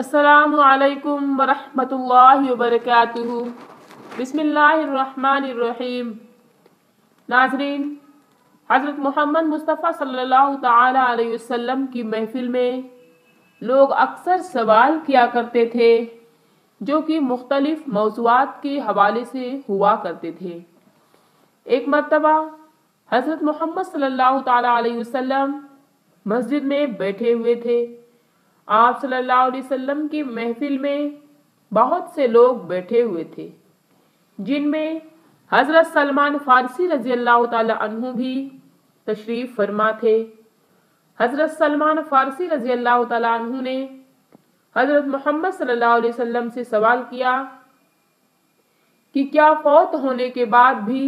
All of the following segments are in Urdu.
السلام علیکم ورحمۃ اللہ وبرکاتہ۔ بسم اللہ الرحمن الرحیم۔ ناظرین، حضرت محمد مصطفیٰ صلی اللہ تعالی علیہ وسلم کی محفل میں لوگ اکثر سوال کیا کرتے تھے جو کہ مختلف موضوعات کے حوالے سے ہوا کرتے تھے۔ ایک مرتبہ حضرت محمد صلی اللہ تعالی علیہ وسلم مسجد میں بیٹھے ہوئے تھے۔ آپ صلی اللہ علیہ وسلم کی محفل میں بہت سے لوگ بیٹھے ہوئے تھے، جن میں حضرت سلمان فارسی رضی اللہ تعالی عنہ بھی تشریف فرما تھے۔ حضرت سلمان فارسی رضی اللہ تعالی عنہ نے حضرت محمد صلی اللہ علیہ وسلم سے سوال کیا کہ کیا فوت ہونے کے بعد بھی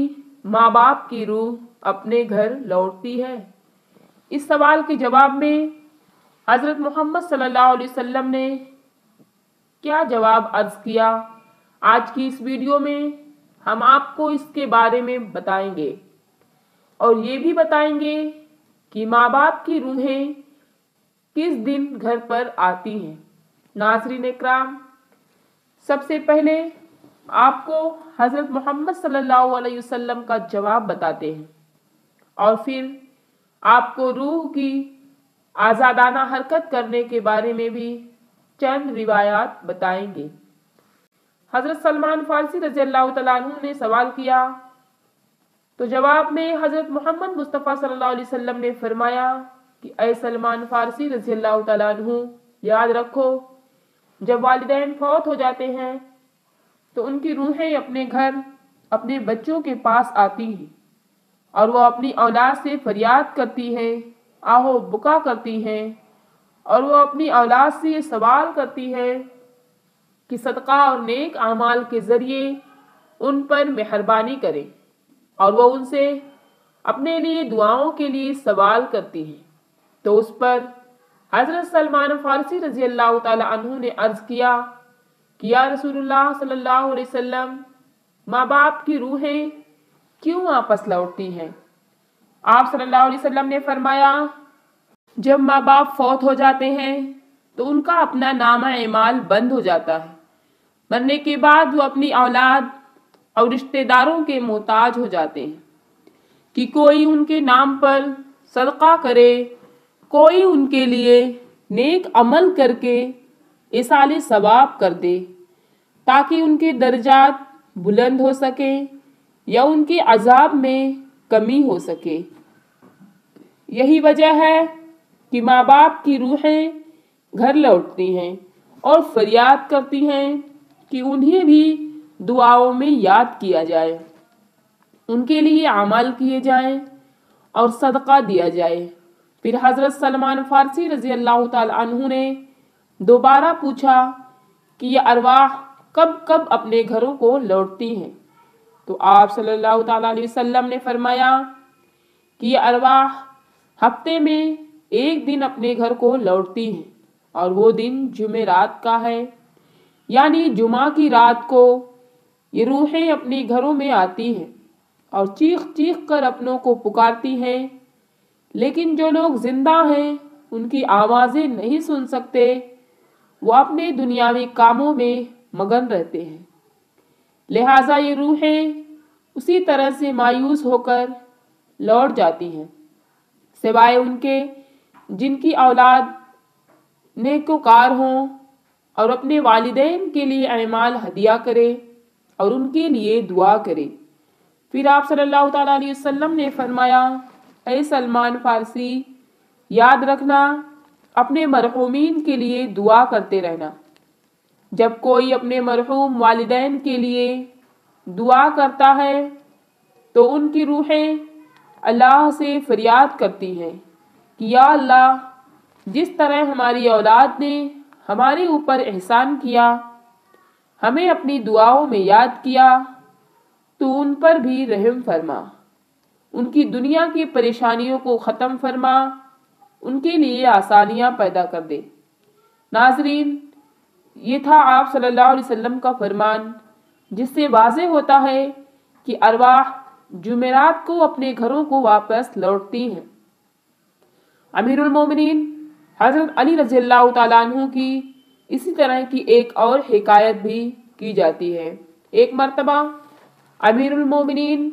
ماں باپ کی روح اپنے گھر لوٹتی ہے؟ اس سوال کے جواب میں حضرت محمد صلی اللہ علیہ وسلم نے کیا جواب عرض کیا، آج کی اس ویڈیو میں ہم آپ کو اس کے بارے میں بتائیں گے، اور یہ بھی بتائیں گے کہ ماں باپ کی روحیں کس دن گھر پر آتی ہیں۔ ناظرین اکرام، سب سے پہلے آپ کو حضرت محمد صلی اللہ علیہ وسلم کا جواب بتاتے ہیں، اور پھر آپ کو روح کی آزادانہ حرکت کرنے کے بارے میں بھی چند روایات بتائیں گے۔ حضرت سلمان فارسی رضی اللہ تعالیٰ عنہ نے سوال کیا تو جواب میں حضرت محمد مصطفیٰ صلی اللہ علیہ وسلم نے فرمایا کہ اے سلمان فارسی رضی اللہ تعالیٰ عنہ، یاد رکھو جب والدین فوت ہو جاتے ہیں تو ان کی روحیں اپنے گھر اپنے بچوں کے پاس آتی ہیں، اور وہ اپنی اولاد سے فریاد کرتی ہیں، آہو بکا کرتی ہیں، اور وہ اپنی اولاد سے یہ سوال کرتی ہے کہ صدقہ اور نیک اعمال کے ذریعے ان پر مہربانی کرے، اور وہ ان سے اپنے لیے دعاؤں کے لیے سوال کرتی ہیں۔ تو اس پر حضرت سلمان فارسی رضی اللہ تعالی عنہ نے عرض کیا کہ یا رسول اللہ صلی اللہ علیہ وسلم، ماں باپ کی روحیں کیوں واپس لوٹتی ہیں؟ آپ صلی اللہ علیہ وسلم نے فرمایا، جب ماں باپ فوت ہو جاتے ہیں تو ان کا اپنا نامہ اعمال بند ہو جاتا ہے۔ مرنے کے بعد وہ اپنی اولاد اور رشتہ داروں کے محتاج ہو جاتے ہیں کہ کوئی ان کے نام پر صدقہ کرے، کوئی ان کے لیے نیک عمل کر کے ایصال ثواب کر دے تاکہ ان کے درجات بلند ہو سکے یا ان کے عذاب میں کمی ہو سکے۔ یہی وجہ ہے کہ ماں باپ کی روحیں گھر لوٹتی ہیں اور فریاد کرتی ہیں کہ انہیں بھی دعاؤں میں یاد کیا جائے، ان کے لیے عمل کیے جائیں اور صدقہ دیا جائے۔ پھر حضرت سلمان فارسی رضی اللہ تعالی عنہ نے دوبارہ پوچھا کہ یہ ارواح کب کب اپنے گھروں کو لوٹتی ہیں؟ تو آپ صلی اللہ تعالی علیہ وسلم نے فرمایا کہ یہ ارواح ہفتے میں ایک دن اپنے گھر کو لوٹتی ہیں، اور وہ دن جمعرات کا ہے، یعنی جمعہ کی رات کو یہ روحیں اپنے گھروں میں آتی ہیں اور چیخ چیخ کر اپنوں کو پکارتی ہیں، لیکن جو لوگ زندہ ہیں ان کی آوازیں نہیں سن سکتے، وہ اپنے دنیاوی کاموں میں مگن رہتے ہیں۔ لہٰذا یہ روحیں اسی طرح سے مایوس ہو کر لوٹ جاتی ہیں، سوائے ان کے جن کی اولاد نیکوکار ہوں اور اپنے والدین کے لیے اعمال ہدیہ کرے اور ان کے لیے دعا کرے۔ پھر آپ صلی اللہ تعالیٰ علیہ وسلم نے فرمایا، اے سلمان فارسی، یاد رکھنا اپنے مرحومین کے لیے دعا کرتے رہنا۔ جب کوئی اپنے مرحوم والدین کے لیے دعا کرتا ہے تو ان کی روحیں اللہ سے فریاد کرتی ہیں کہ یا اللہ، جس طرح ہماری اولاد نے ہمارے اوپر احسان کیا، ہمیں اپنی دعاؤں میں یاد کیا، تو ان پر بھی رحم فرما، ان کی دنیا کی پریشانیوں کو ختم فرما، ان کے لیے آسانیاں پیدا کر دے۔ ناظرین، یہ تھا آپ صلی اللہ علیہ وسلم کا فرمان، جس سے واضح ہوتا ہے کہ ارواح جمعرات کو اپنے گھروں کو واپس لوٹتی ہیں۔ امیر المومنین حضرت علی رضی اللہ تعالیٰ عنہ کی اسی طرح کی ایک اور حکایت بھی کی جاتی ہے۔ ایک مرتبہ امیر المومنین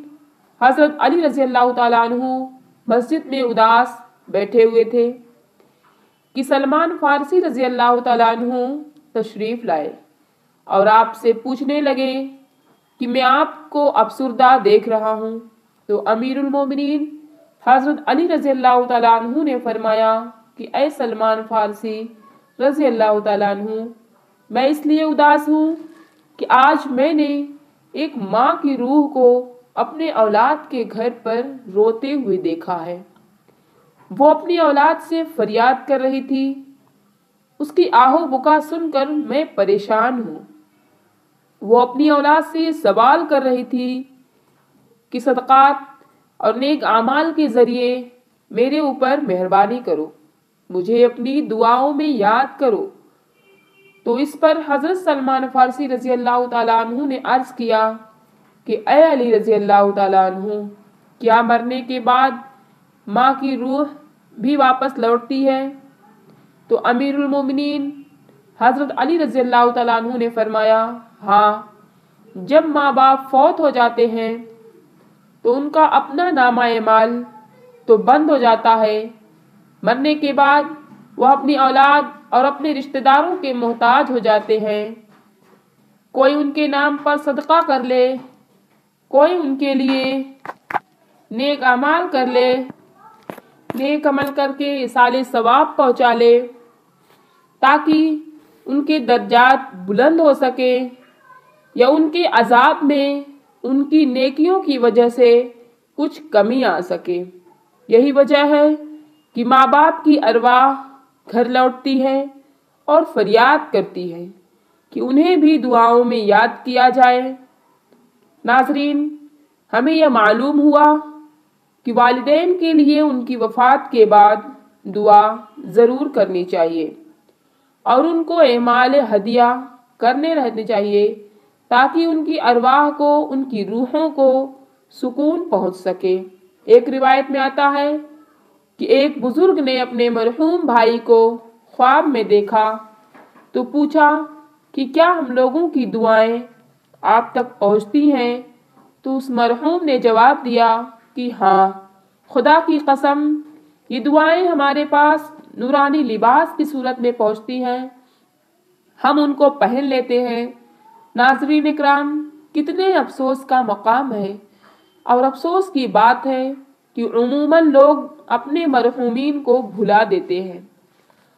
حضرت علی رضی اللہ تعالیٰ عنہ مسجد میں اداس بیٹھے ہوئے تھے کہ سلمان فارسی رضی اللہ تعالیٰ عنہ تشریف لائے اور آپ سے پوچھنے لگے کہ میں آپ کو افسردہ دیکھ رہا ہوں۔ تو امیر المومنین حضرت علی رضی اللہ تعالیٰ عنہ نے فرمایا کہ اے سلمان فارسی رضی اللہ تعالیٰ عنہ، میں اس لیے اداس ہوں کہ آج میں نے ایک ماں کی روح کو اپنے اولاد کے گھر پر روتے ہوئے دیکھا ہے۔ وہ اپنی اولاد سے فریاد کر رہی تھی، اس کی آہو بکا سن کر میں پریشان ہوں۔ وہ اپنی اولاد سے یہ سوال کر رہی تھی کہ صدقات اور نیک اعمال کے ذریعے میرے اوپر مہربانی کرو، مجھے اپنی دعاؤں میں یاد کرو۔ تو اس پر حضرت سلمان فارسی رضی اللہ تعالیٰ عنہ نے عرض کیا کہ اے علی رضی اللہ تعالیٰ عنہ، کیا مرنے کے بعد ماں کی روح بھی واپس لوٹتی ہے؟ تو امیر المومنین حضرت علی رضی اللہ تعالیٰ عنہ نے فرمایا، ہاں، جب ماں باپ فوت ہو جاتے ہیں تو ان کا اپنا نامہ اعمال تو بند ہو جاتا ہے، مرنے کے بعد وہ اپنی اولاد اور اپنے رشتہ داروں کے محتاج ہو جاتے ہیں۔ کوئی ان کے نام پر صدقہ کر لے، کوئی ان کے لیے نیک اعمال کر لے، نیک عمل کر کے ایصال ثواب پہنچا لے تاکہ ان کے درجات بلند ہو سکے، یا ان کے عذاب میں ان کی نیکیوں کی وجہ سے کچھ کمی آ سکے۔ یہی وجہ ہے کہ ماں باپ کی ارواح گھر لوٹتی ہے اور فریاد کرتی ہے کہ انہیں بھی دعاؤں میں یاد کیا جائے۔ ناظرین، ہمیں یہ معلوم ہوا کہ والدین کے لیے ان کی وفات کے بعد دعا ضرور کرنی چاہیے اور ان کو اعمال ہدیہ کرنے رہنے چاہیے تاکہ ان کی ارواح کو، ان کی روحوں کو سکون پہنچ سکے۔ ایک روایت میں آتا ہے کہ ایک بزرگ نے اپنے مرحوم بھائی کو خواب میں دیکھا تو پوچھا کہ کیا ہم لوگوں کی دعائیں آپ تک پہنچتی ہیں؟ تو اس مرحوم نے جواب دیا کہ ہاں، خدا کی قسم، یہ دعائیں ہمارے پاس نورانی لباس کی صورت میں پہنچتی ہیں، ہم ان کو پہن لیتے ہیں۔ ناظرین اکرام، کتنے افسوس کا مقام ہے اور افسوس کی بات ہے کہ عموماً لوگ اپنے مرحومین کو بھلا دیتے ہیں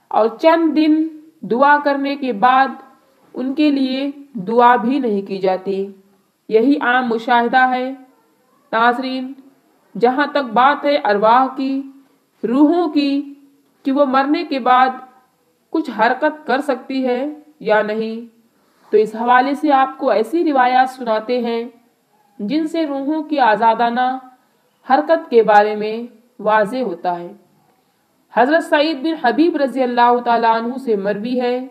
اور چند دن دعا کرنے کے بعد ان کے لیے دعا بھی نہیں کی جاتی۔ یہی عام مشاہدہ ہے۔ ناظرین، جہاں تک بات ہے ارواح کی، روحوں کی، کہ وہ مرنے کے بعد کچھ حرکت کر سکتی ہے یا نہیں، تو اس حوالے سے آپ کو ایسی روایات سناتے ہیں جن سے روحوں کی آزادانہ حرکت کے بارے میں واضح ہوتا ہے۔ حضرت سعید بن حبیب رضی اللہ تعالیٰ عنہ سے مروی ہے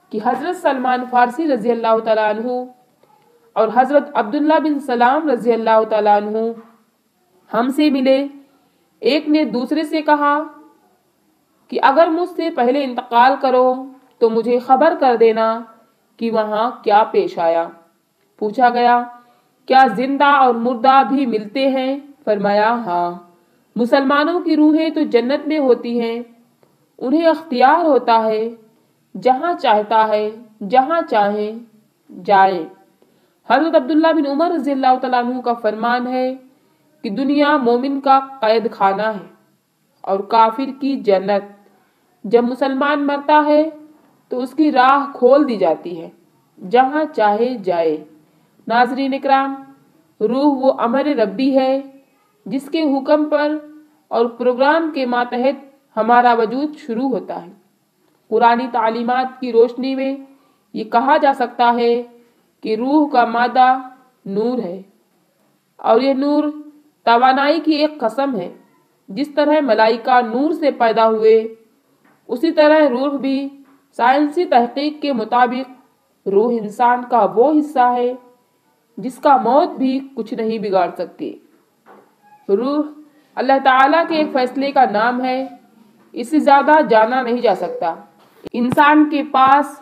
کہ حضرت سلمان فارسی رضی اللہ تعالیٰ عنہ اور حضرت عبداللہ بن سلام رضی اللہ تعالیٰ عنہ ہم سے ملے۔ ایک نے دوسرے سے کہا کہ اگر مجھ سے پہلے انتقال کرو تو مجھے خبر کر دینا کہ وہاں کیا پیش آیا۔ پوچھا گیا، کیا زندہ اور مردہ بھی ملتے ہیں؟ فرمایا، ہاں، مسلمانوں کی روحیں تو جنت میں ہوتی ہیں، انہیں اختیار ہوتا ہے، جہاں چاہتا ہے، جہاں چاہیں جائیں۔ حضرت عبداللہ بن عمر رضی اللہ تعالیٰ عنہ کا فرمان ہے کہ دنیا مومن کا قید خانہ ہے اور کافر کی جنت۔ جب مسلمان مرتا ہے تو اس کی راہ کھول دی جاتی ہے، جہاں چاہے جائے۔ ناظرین اکرام، روح وہ امر ربی ہے جس کے حکم پر اور پروگرام کے ماتحت ہمارا وجود شروع ہوتا ہے۔ قرآنی تعلیمات کی روشنی میں یہ کہا جا سکتا ہے کہ روح کا مادہ نور ہے اور یہ نور توانائی کی ایک قسم ہے۔ جس طرح ملائکہ نور سے پیدا ہوئے، اسی طرح روح بھی سائنسی تحقیق کے مطابق روح انسان کا وہ حصہ ہے جس کا موت بھی کچھ نہیں بگاڑ سکتی۔ روح اللہ تعالیٰ کے ایک فیصلے کا نام ہے، اس سے زیادہ جانا نہیں جا سکتا۔ انسان کے پاس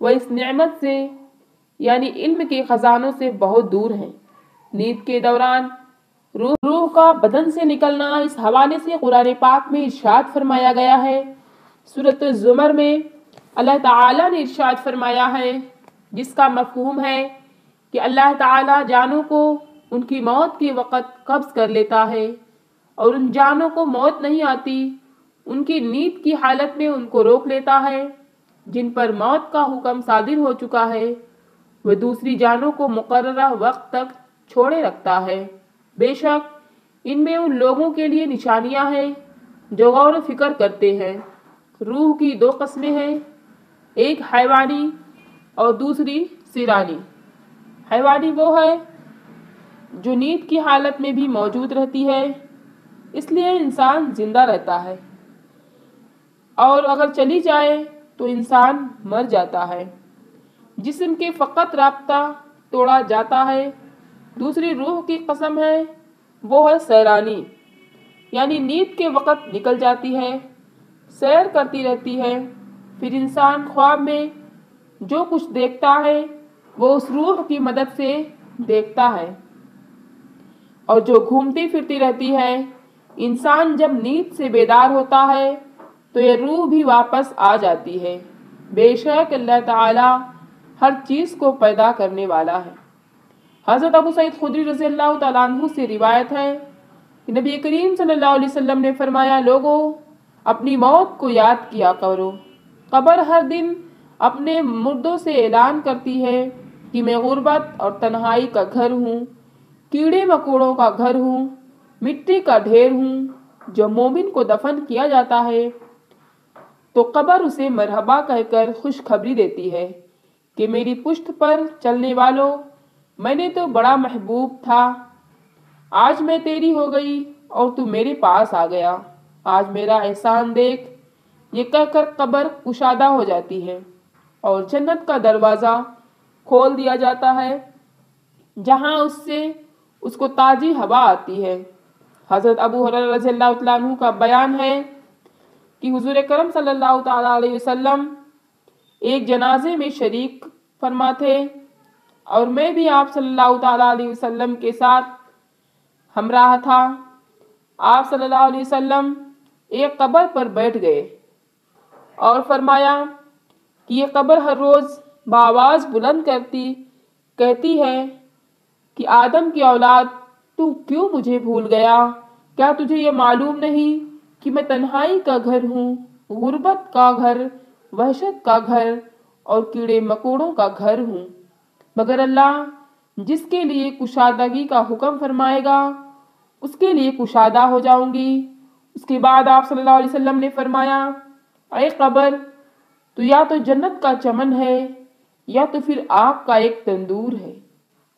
وہ اس نعمت سے یعنی علم کے خزانوں سے بہت دور ہیں۔ نیند کے دوران روح کا بدن سے نکلنا، اس حوالے سے قرآن پاک میں ارشاد فرمایا گیا ہے۔ سورۃ الزمر میں اللہ تعالیٰ نے ارشاد فرمایا ہے، جس کا مفہوم ہے کہ اللہ تعالیٰ جانوں کو ان کی موت کے وقت قبض کر لیتا ہے، اور ان جانوں کو موت نہیں آتی، ان کی نیند کی حالت میں ان کو روک لیتا ہے۔ جن پر موت کا حکم صادر ہو چکا ہے، وہ دوسری جانوں کو مقررہ وقت تک چھوڑے رکھتا ہے۔ بے شک ان میں ان لوگوں کے لیے نشانیاں ہیں جو غور و فکر کرتے ہیں۔ روح کی دو قسمیں ہیں، ایک حیوانی اور دوسری سیرانی۔ حیوانی وہ ہے جو نیند کی حالت میں بھی موجود رہتی ہے، اس لیے انسان زندہ رہتا ہے، اور اگر چلی جائے تو انسان مر جاتا ہے۔ جسم کے فقط رابطہ توڑا جاتا ہے۔ دوسری روح کی قسم ہے، وہ ہے سیرانی، یعنی نیند کے وقت نکل جاتی ہے، سیر کرتی رہتی ہے۔ پھر انسان خواب میں جو کچھ دیکھتا ہے وہ اس روح کی مدد سے دیکھتا ہے، اور جو گھومتی پھرتی رہتی ہے۔ انسان جب نیند سے بیدار ہوتا ہے تو یہ روح بھی واپس آ جاتی ہے۔ بے شک اللہ تعالی ہر چیز کو پیدا کرنے والا ہے۔ حضرت ابو سعید خدری رضی اللہ تعالیٰ عنہ سے روایت ہے کہ نبی کریم صلی اللہ علیہ وسلم نے فرمایا، لوگوں اپنی موت کو یاد کیا کرو۔ قبر ہر دن اپنے مردوں سے اعلان کرتی ہے کہ میں غربت اور تنہائی کا گھر ہوں، کیڑے مکوڑوں کا گھر ہوں، مٹی کا ڈھیر ہوں۔ جب مومن کو دفن کیا جاتا ہے تو قبر اسے مرحبا کہہ کر خوشخبری دیتی ہے کہ میری پشت پر چلنے والوں، میں نے تو بڑا محبوب تھا، آج میں تیری ہو گئی اور تو میرے پاس آ گیا، آج میرا احسان دیکھ۔ یہ کہہ کر قبر کشادہ ہو جاتی ہے اور جنت کا دروازہ کھول دیا جاتا ہے، جہاں اس کو تازی ہوا آتی ہے۔ حضرت ابو ہریرہ رضی اللہ تعالیٰ عنہ کا بیان ہے کہ حضور کرم صلی اللہ تعالیٰ علیہ وسلم ایک جنازے میں شریک فرما تھے، اور میں بھی آپ صلی اللہ تعالیٰ علیہ وسلم کے ساتھ ہمراہ تھا۔ آپ صلی اللہ علیہ وسلم ایک قبر پر بیٹھ گئے اور فرمایا کہ یہ قبر ہر روز بآواز بلند کہتی ہے کہ آدم کی اولاد، تو کیوں مجھے بھول گیا؟ کیا تجھے یہ معلوم نہیں کہ میں تنہائی کا گھر ہوں، غربت کا گھر، وحشت کا گھر اور کیڑے مکوڑوں کا گھر ہوں؟ مگر اللہ جس کے لیے کشادگی کا حکم فرمائے گا اس کے لیے کشادہ ہو جاؤں گی۔ اس کے بعد آپ صلی اللہ علیہ وسلم نے فرمایا، اے قبر، تو یا تو جنت کا چمن ہے یا تو پھر آگ کا ایک تندور ہے۔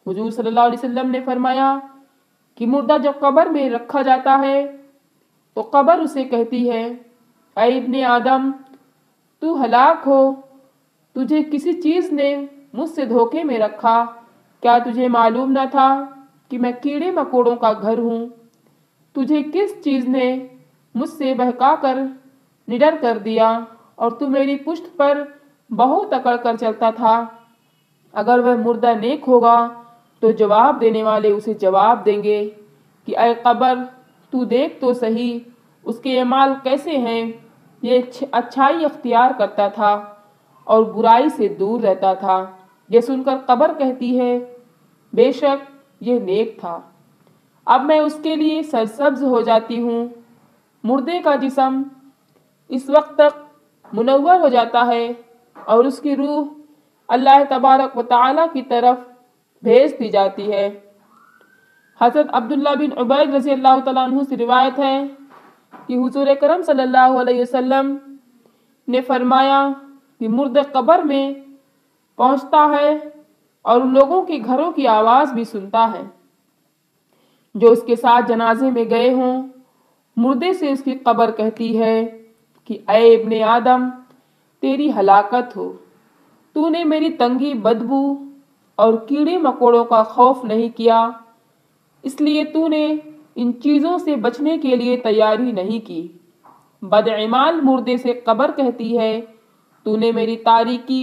حضور صلی اللہ علیہ وسلم نے فرمایا کہ مردہ جب قبر میں رکھا جاتا ہے تو قبر اسے کہتی ہے، اے ابن آدم، تو ہلاک ہو، تجھے کسی چیز نے مجھ سے دھوکے میں رکھا۔ کیا تجھے معلوم نہ تھا کہ میں کیڑے مکوڑوں کا گھر ہوں؟ تجھے کس چیز نے مجھ سے بہکا کر نڈر کر دیا، اور تو میری پشت پر بہت اکڑ کر چلتا تھا؟ اگر وہ مردہ نیک ہوگا تو جواب دینے والے اسے جواب دیں گے کہ اے قبر، تو دیکھ تو صحیح اس کے اعمال کیسے ہیں، یہ اچھائی اختیار کرتا تھا اور برائی سے دور رہتا تھا۔ یہ سن کر قبر کہتی ہے، بے شک یہ نیک تھا، اب میں اس کے لیے سرسبز ہو جاتی ہوں۔ مردے کا جسم اس وقت تک منور ہو جاتا ہے اور اس کی روح اللہ تبارک و تعالیٰ کی طرف بھیج دی جاتی ہے۔ حضرت عبداللہ بن عبید رضی اللہ تعالیٰ عنہ سے روایت ہے کہ حضور کرم صلی اللہ علیہ وسلم نے فرمایا کہ مردہ قبر میں پہنچتا ہے اور ان لوگوں کے گھروں کی آواز بھی سنتا ہے جو اس کے ساتھ جنازے میں گئے ہوں۔ مردے سے اس کی قبر کہتی ہے کہ اے ابن آدم، تیری ہلاکت ہو، تو نے میری تنگی، بدبو اور کیڑے مکوڑوں کا خوف نہیں کیا، اس لیے تو نے ان چیزوں سے بچنے کے لیے تیاری نہیں کی۔ بدعمال مردے سے قبر کہتی ہے، تو نے میری تاریکی